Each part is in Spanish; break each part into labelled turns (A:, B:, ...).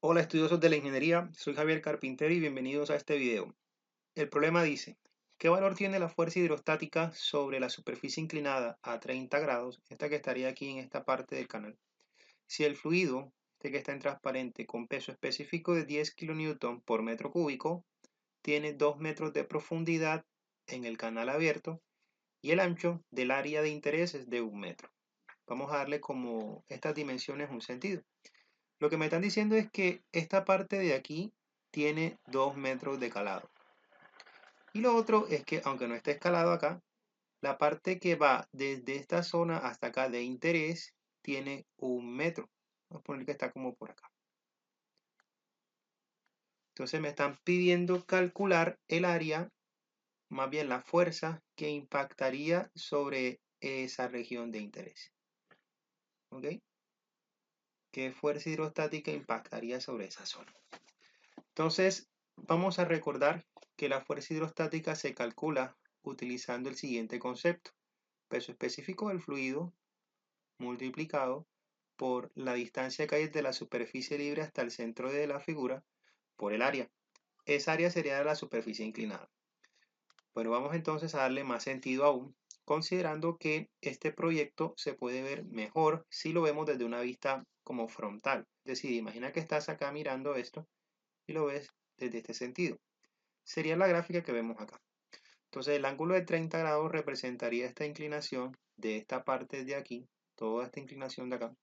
A: Hola estudiosos de la ingeniería, soy Javier Carpintero y bienvenidos a este video. El problema dice, ¿qué valor tiene la fuerza hidrostática sobre la superficie inclinada a 30 grados? Esta que estaría aquí en esta parte del canal. Si el fluido, este que está en transparente, con peso específico de 10 kN por metro cúbico, tiene 2 metros de profundidad en el canal abierto y el ancho del área de interés es de 1 metro. Vamos a darle como estas dimensiones un sentido. Lo que me están diciendo es que esta parte de aquí tiene 2 metros de calado. Y lo otro es que, aunque no esté escalado acá, la parte que va desde esta zona hasta acá de interés tiene 1 metro. Vamos a poner que está como por acá. Entonces me están pidiendo calcular el área, más bien la fuerza que impactaría sobre esa región de interés. ¿Ok? ¿Qué fuerza hidrostática impactaría sobre esa zona? Entonces, vamos a recordar que la fuerza hidrostática se calcula utilizando el siguiente concepto. Peso específico del fluido multiplicado por la distancia que hay desde la superficie libre hasta el centro de la figura por el área. Esa área sería la superficie inclinada. Bueno, vamos entonces a darle más sentido aún, considerando que este proyecto se puede ver mejor si lo vemos desde una vista como frontal. Es decir, imagina que estás acá mirando esto y lo ves desde este sentido. Sería la gráfica que vemos acá. Entonces el ángulo de 30 grados representaría esta inclinación de esta parte de aquí, toda esta inclinación de acá,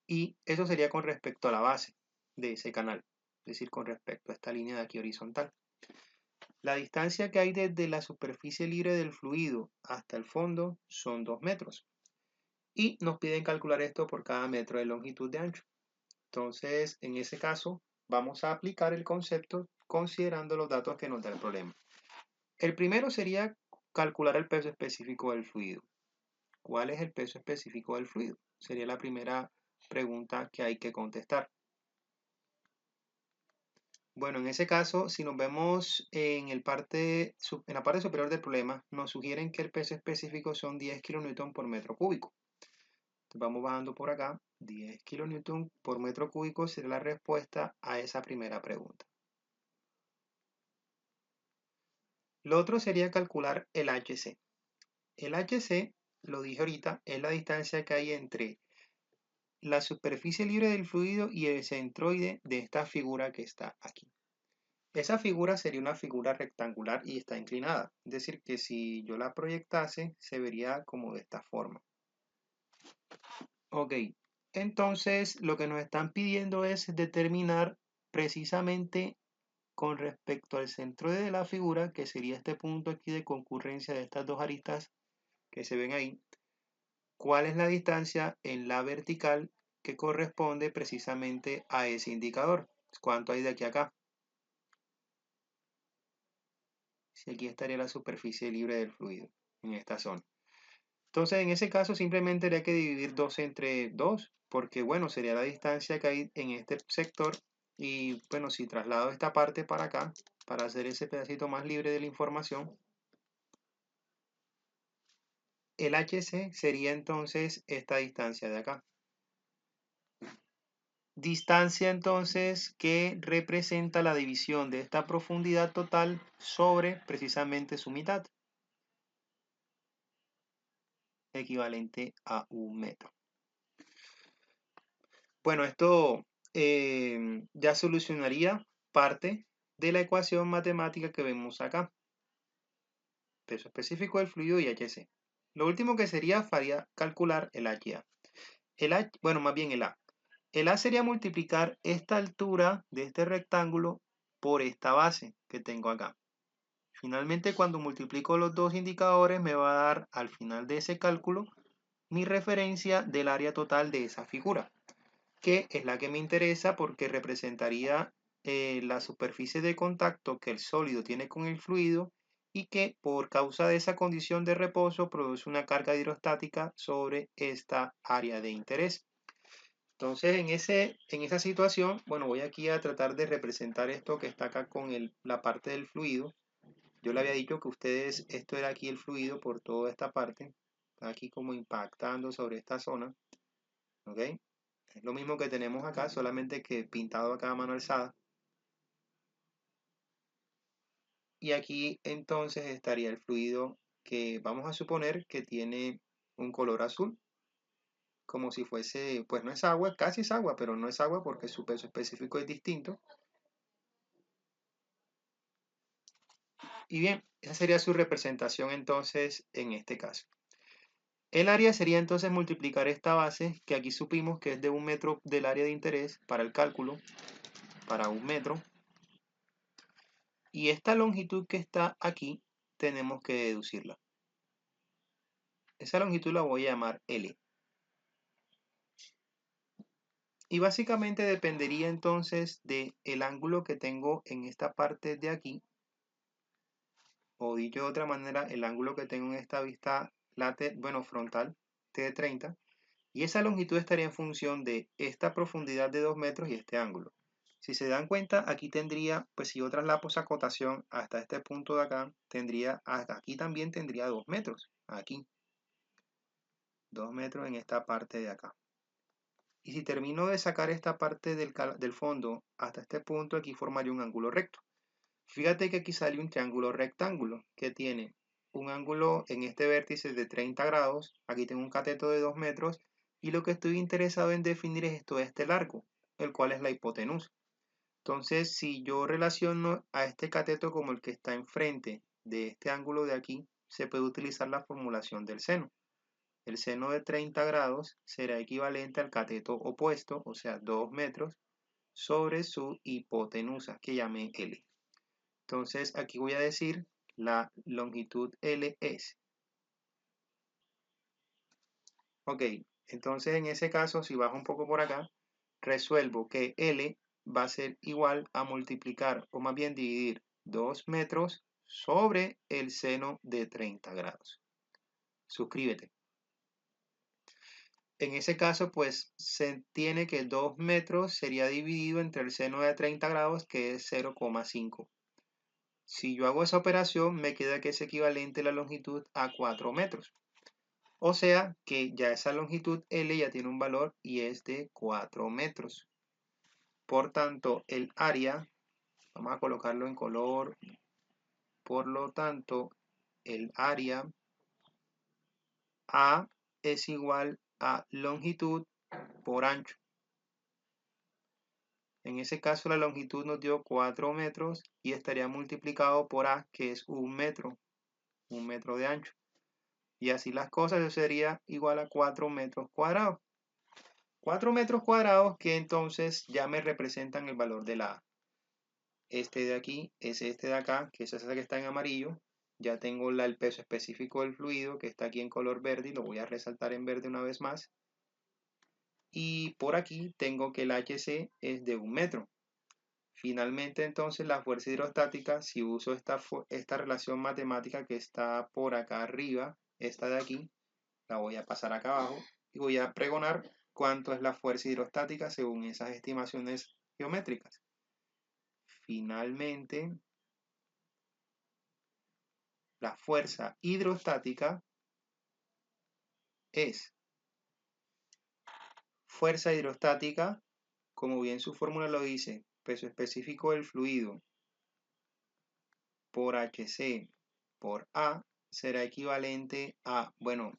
A: y eso sería con respecto a la base de ese canal, es decir, con respecto a esta línea de aquí horizontal. La distancia que hay desde la superficie libre del fluido hasta el fondo son 2 metros, y nos piden calcular esto por cada metro de longitud de ancho. Entonces, en ese caso, vamos a aplicar el concepto considerando los datos que nos da el problema. El primero sería calcular el peso específico del fluido. ¿Cuál es el peso específico del fluido? Sería la primera pregunta que hay que contestar. Bueno, en ese caso, si nos vemos en la parte superior del problema, nos sugieren que el peso específico son 10 kN por metro cúbico. Entonces vamos bajando por acá. 10 kN por metro cúbico sería la respuesta a esa primera pregunta. Lo otro sería calcular el HC. El HC, lo dije ahorita, es la distancia que hay entre la superficie libre del fluido y el centroide de esta figura que está aquí. Esa figura sería una figura rectangular y está inclinada. Es decir, que si yo la proyectase, se vería como de esta forma. Ok, entonces lo que nos están pidiendo es determinar precisamente con respecto al centroide de la figura, que sería este punto aquí de concurrencia de estas dos aristas que se ven ahí, cuál es la distancia en la vertical que corresponde precisamente a ese indicador. ¿Cuánto hay de aquí a acá? Si aquí estaría la superficie libre del fluido, en esta zona. Entonces, en ese caso, simplemente habría que dividir 2 entre 2, porque bueno, sería la distancia que hay en este sector. Y bueno, si traslado esta parte para acá, para hacer ese pedacito más libre de la información, el HC sería entonces esta distancia de acá. Distancia entonces que representa la división de esta profundidad total sobre precisamente su mitad, equivalente a 1 metro. Bueno, esto ya solucionaría parte de la ecuación matemática que vemos acá. Peso específico del fluido y HC. Lo último que sería calcular el HA. Bueno, más bien el A. El A sería multiplicar esta altura de este rectángulo por esta base que tengo acá. Finalmente, cuando multiplico los dos indicadores, me va a dar al final de ese cálculo mi referencia del área total de esa figura, que es la que me interesa porque representaría la superficie de contacto que el sólido tiene con el fluido y que por causa de esa condición de reposo produce una carga hidrostática sobre esta área de interés. Entonces, en esa situación, bueno, voy aquí a tratar de representar esto que está acá con la parte del fluido. Yo le había dicho que ustedes, esto era aquí el fluido por toda esta parte, está aquí como impactando sobre esta zona, ¿ok? Es lo mismo que tenemos acá, solamente que pintado acá a mano alzada. Y aquí entonces estaría el fluido que vamos a suponer que tiene un color azul, como si fuese, pues no es agua, casi es agua, pero no es agua porque su peso específico es distinto. Y bien, esa sería su representación entonces en este caso. El área sería entonces multiplicar esta base, que aquí supimos que es de 1 metro del área de interés para el cálculo, para 1 metro. Y esta longitud que está aquí, tenemos que deducirla. Esa longitud la voy a llamar L. Y básicamente dependería entonces del ángulo que tengo en esta parte de aquí, o dicho de otra manera, el ángulo que tengo en esta vista frontal, T30, y esa longitud estaría en función de esta profundidad de 2 metros y este ángulo. Si se dan cuenta, aquí tendría, pues si yo traslapo esa cotación hasta este punto de acá, aquí también tendría 2 metros, aquí, 2 metros en esta parte de acá. Y si termino de sacar esta parte del fondo hasta este punto, aquí formaría un ángulo recto. Fíjate que aquí sale un triángulo rectángulo que tiene un ángulo en este vértice de 30 grados, aquí tengo un cateto de 2 metros y lo que estoy interesado en definir es este largo, el cual es la hipotenusa. Entonces, si yo relaciono a este cateto como el que está enfrente de este ángulo de aquí, se puede utilizar la formulación del seno. El seno de 30 grados será equivalente al cateto opuesto, o sea, 2 metros, sobre su hipotenusa, que llamé L. Entonces, aquí voy a decir la longitud L es. Ok, entonces en ese caso, si bajo un poco por acá, resuelvo que L va a ser igual a multiplicar, o más bien dividir 2 metros sobre el seno de 30 grados. Suscríbete. En ese caso, pues se tiene que 2 metros sería dividido entre el seno de 30 grados, que es 0,5. Si yo hago esa operación, me queda que es equivalente la longitud a 4 metros. O sea que ya esa longitud L ya tiene un valor y es de 4 metros. Por tanto, el área, vamos a colocarlo en color, por lo tanto, el área A es igual a longitud por ancho. En ese caso la longitud nos dio 4 metros y estaría multiplicado por A, que es 1 metro de ancho. Y así las cosas, eso sería igual a 4 metros cuadrados. 4 metros cuadrados que entonces ya me representan el valor de la A. Este de aquí es este de acá, que es ese que está en amarillo. Ya tengo el peso específico del fluido, que está aquí en color verde, y lo voy a resaltar en verde una vez más. Y por aquí tengo que el HC es de 1 metro. Finalmente, entonces, la fuerza hidrostática, si uso esta relación matemática que está por acá arriba, esta de aquí, la voy a pasar acá abajo y voy a pregonar cuánto es la fuerza hidrostática según esas estimaciones geométricas. Finalmente, la fuerza hidrostática es fuerza hidrostática, como bien su fórmula lo dice, peso específico del fluido por HC por A será equivalente a, bueno,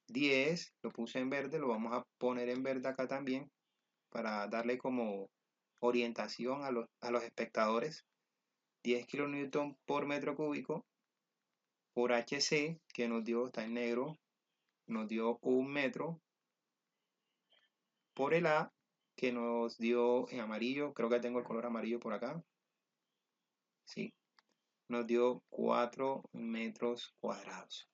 A: 10, lo puse en verde, lo vamos a poner en verde acá también para darle como orientación a los espectadores. 10 kN por metro cúbico por HC, que nos dio, está en negro, nos dio 1 metro, por el A, que nos dio en amarillo, creo que tengo el color amarillo por acá, sí, nos dio 4 metros cuadrados.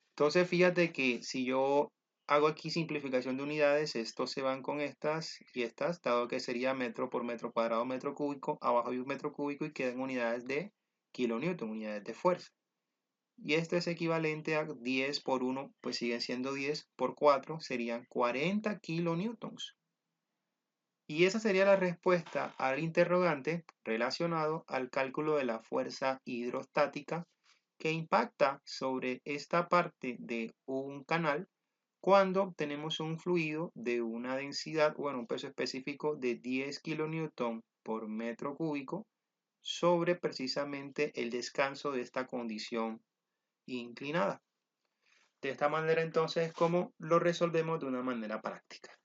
A: Entonces fíjate que si yo hago aquí simplificación de unidades, estos se van con estas y estas, dado que sería metro por metro cuadrado, metro cúbico, abajo hay un metro cúbico y quedan unidades de kilonewton, unidades de fuerza. Y esto es equivalente a 10 por 1, pues siguen siendo 10 por 4, serían 40 kilonewtons. Y esa sería la respuesta al interrogante relacionado al cálculo de la fuerza hidrostática que impacta sobre esta parte de un canal cuando tenemos un fluido de una densidad, bueno, un peso específico de 10 kilonewton por metro cúbico sobre precisamente el descanso de esta condición inclinada. De esta manera entonces es como lo resolvemos de una manera práctica.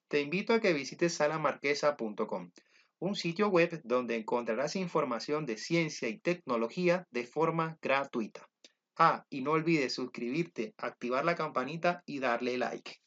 A: Te invito a que visites salamarquesa.com, un sitio web donde encontrarás información de ciencia y tecnología de forma gratuita. Y no olvides suscribirte, activar la campanita y darle like.